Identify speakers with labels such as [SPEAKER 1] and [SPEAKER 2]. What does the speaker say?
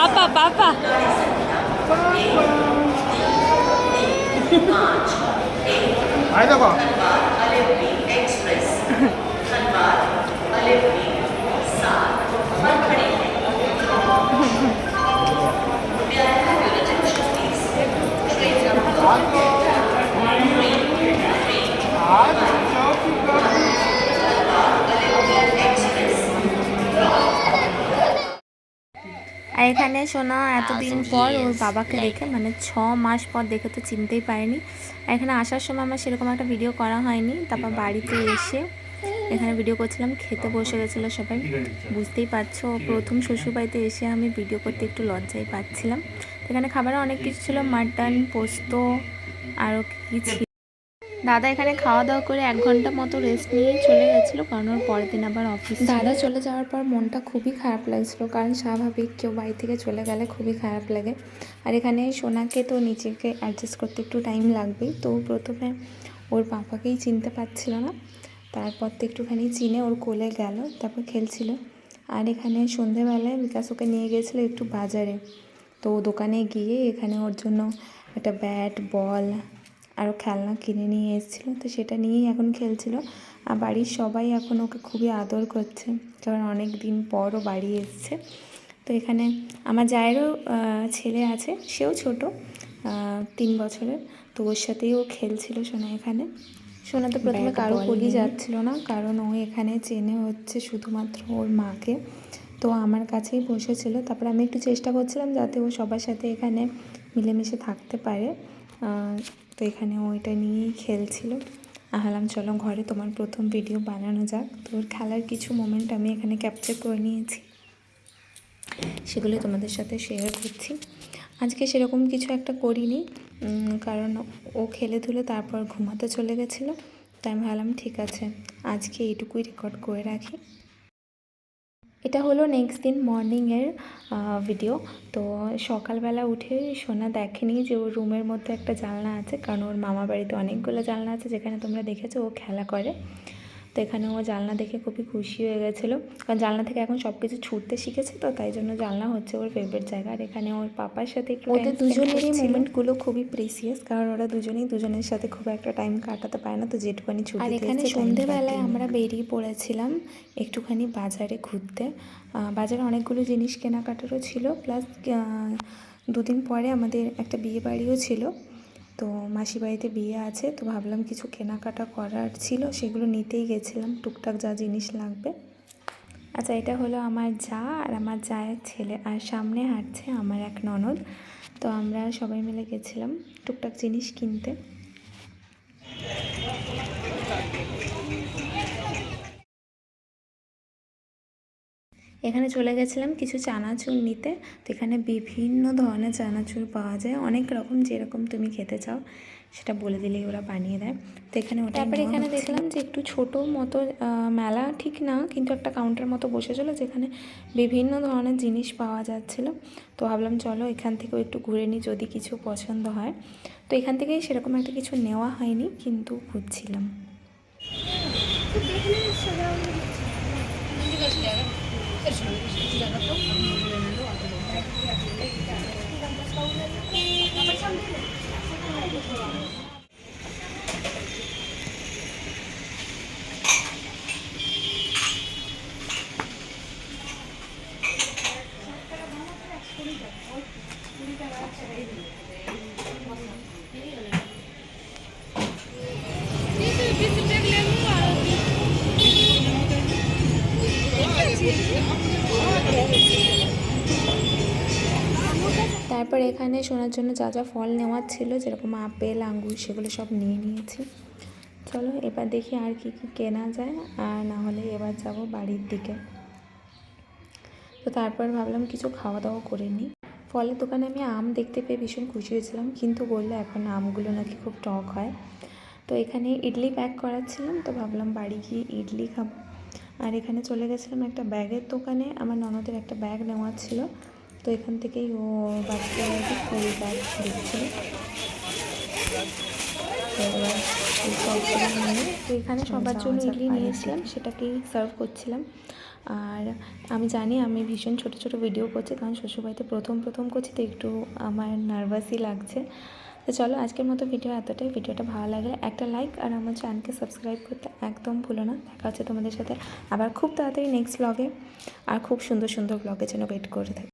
[SPEAKER 1] पापा पापा
[SPEAKER 2] आए देखो
[SPEAKER 1] আর এখানে সোনা এতদিন পর ওর বাবাকে দেখে মানে 6 মাস পর দেখে তো চিনতেই পারেনি। আর এখানে আসার সময় আমার সেরকম একটা ভিডিও করা হয়নি, তারপর বাড়িতে এসে এখানে ভিডিও করছিলাম, খেতে বসে গেছিলো সবাই। বুঝতেই পারছো প্রথম শ্বশুরবাড়িতে এসে আমি ভিডিও করতে একটু লজ্জাই পাচ্ছিলাম। এখানে খাবারে অনেক কিছু ছিল, মাটন, পোস্ত, আরও কী ছিল। দাদা এখানে খাওয়া দাওয়া করে 1 ঘন্টা মতো রেস্ট নিয়েই চলে গেছিলো, কারণ ওর পরের দিন আবার অফিস। দাদা চলে যাওয়ার পর মনটা খুবই খারাপ লাগছিলো, কারণ স্বাভাবিক কেউ বাড়ি থেকে চলে গেলে খুবই খারাপ লাগে। আর এখানে সোনাকে তো নিজেকে অ্যাডজাস্ট করতে একটু টাইম লাগবেই, তো প্রথমে ওর পাপাকেই চিনতে পারছিল না, তারপর তো একটুখানি চিনে ওর কোলে গেল, তারপর খেলছিল। আর এখানে সন্ধেবেলায় বিকাশ ওকে নিয়ে গিয়েছিলো একটু বাজারে, তো দোকানে গিয়ে এখানে ওর জন্য একটা ব্যাট, বল আরও খেলনা কিনে নিয়ে এসেছিলো, তো সেটা নিয়েই এখন খেলছিল। আর বাড়ির সবাই এখন ওকে খুবই আদর করছে, কারণ অনেক দিন পর ও বাড়ি এসছে। তো এখানে আমার জায়েরও ছেলে আছে, সেও ছোট, 3 বছরের, তো ওর সাথেই ও খেলছিল। সোনা এখানে সোনা তো প্রথমে কারো কোলই যাচ্ছিল না, কারণ ও এখানে চেনে হচ্ছে শুধুমাত্র ওর মাকে, তো আমার কাছেই বসেছিল। তারপরে আমি একটু চেষ্টা করছিলাম যাতে ও সবার সাথে এখানে মিলেমিশে থাকতে পারে, তো এখানে ও এটা নিয়েই খেলছিল। আহলাম চলো ঘরে তোমার প্রথম ভিডিও বানানো যাক। তো ওর খেলার কিছু মোমেন্ট আমি এখানে ক্যাপচার করে নিয়েছি, সেগুলো তোমাদের সাথে শেয়ার করছি। আজকে সেরকম কিছু একটা করিনি, কারণ ও খেলে ধুলে তারপর ঘুমাতে চলে গেছিলো, তাই আমি ভাবলাম ঠিক আছে আজকে এইটুকুই রেকর্ড করে রাখি। এটা হলো নেক্সট দিন মর্নিংয়ের ভিডিও। তো সকালবেলা উঠে সোনা দেখেনি যে ওর রুমের মধ্যে একটা জানলা আছে, কারণ ওর মামা বাড়িতে অনেকগুলো জানলা আছে, যেখানে তোমরা দেখেছো ও খেলা করে। তো এখানে ও জানলা দেখে খুবই খুশি হয়ে গেছিলো, কারণ জানলা থেকে এখন সব কিছু ছুটতে শিখেছে, তো তাই জন্য জানলা হচ্ছে ওর ফেভারিট জায়গা। আর এখানে ওর পাপার সাথে একটু ওদের দুজনেরই মোমেন্টগুলো খুবই প্রিসিয়াস, কারণ ওরা দুজনেই দুজনের সাথে খুব একটা টাইম কাটাতে পারে না, তো যেটুখানি ছুটি। আর এখানে সন্ধেবেলায় আমরা বেরিয়ে পড়েছিলাম একটুখানি বাজারে ঘুরতে। বাজারে অনেকগুলো জিনিস কেনাকাটারও ছিল, প্লাস 2 দিন পরে আমাদের একটা বিয়ে বাড়িও ছিল, তো মাসি বাড়িতে বিয়ে আছে, তো ভাবলাম কিছু কেনাকাটা করার ছিল, সেগুলো নিতেই গেছিলাম, টুকটাক যা জিনিস লাগবে। আচ্ছা, এটা হলো আমার যা আর আমার জায়ের ছেলে, আর সামনে হাঁটছে আমার এক ননদ। তো আমরা সবাই মিলে গেছিলাম টুকটাক জিনিস কিনতে। এখানে চলে গেছিলাম কিছু চানাচুর নিতে, তো এখানে বিভিন্ন ধরনের চানাচুর পাওয়া যায়, অনেক রকম, যেরকম তুমি খেতে চাও সেটা বলে দিলেই ওরা বানিয়ে দেয়। তো এখানে ওটা, তারপরে এখানে দেখলাম যে একটু ছোটো মতো মেলা ঠিক না, কিন্তু একটা কাউন্টার মতো বসেছিলো, যেখানে বিভিন্ন ধরনের জিনিস পাওয়া যাচ্ছিলো। তো ভাবলাম চলো এখান থেকেও একটু ঘুরে নিই, যদি কিছু পছন্দ হয়। তো এখান থেকেই সেরকম একটা কিছু নেওয়া হয়নি, কিন্তু ঘুরছিলাম। তারপর এখানে শোনার জন্য যা যা ফল নেওয়ার ছিল, যেরকম আপেল, আঙ্গুর, সেগুলো সব নিয়ে নিয়েছি। চলো এবার দেখি আর কি কি কেনা যায়, আর না হলে এবার যাব বাড়ির দিকে। তো তারপর ভাবলাম কিছু খাওয়া দাওয়া করে নিই। ফলের দোকানে আমি আম দেখতে পেয়ে ভীষণ খুশি হয়েছিলাম, কিন্তু বললো এখন আমগুলো নাকি খুব টক হয়। তো এখানে ইডলি প্যাক করাচ্ছিলাম, তো ভাবলাম বাড়ি গিয়ে ইডলি খাবো। আর এখানে চলে গেছিলাম একটা ব্যাগের দোকানে, আমার ননদের একটা ব্যাগ নেওয়ার ছিল, তো এখান থেকেই ও বাচ্চাদের ফুল ব্যাগ দেখছিল। তো এবার এই সবগুলো নিয়ে তো এখানে সবার জন্য ইডলি নিয়েছিলাম, সেটাকেই সার্ভ করছিলাম। আর আমি জানি আমি ভীষণ ছোট ছোট ভিডিও করছি, কারণ শ্বশুরবাড়িতে প্রথম করছি, তো একটু আমার নার্ভাসই লাগছে। তো চলো আজকের মতো ভিডিও এতটাই। ভিডিওটা ভালো লাগলে একটা লাইক আর আমার চ্যানেলকে সাবস্ক্রাইব করতে একদম ভুলো না। দেখা হচ্ছে তোমাদের সাথে আবার খুব তাড়াতাড়ি নেক্সট ব্লগে, আর খুব সুন্দর সুন্দর ব্লগের জন্য ওয়েট করে থাকি।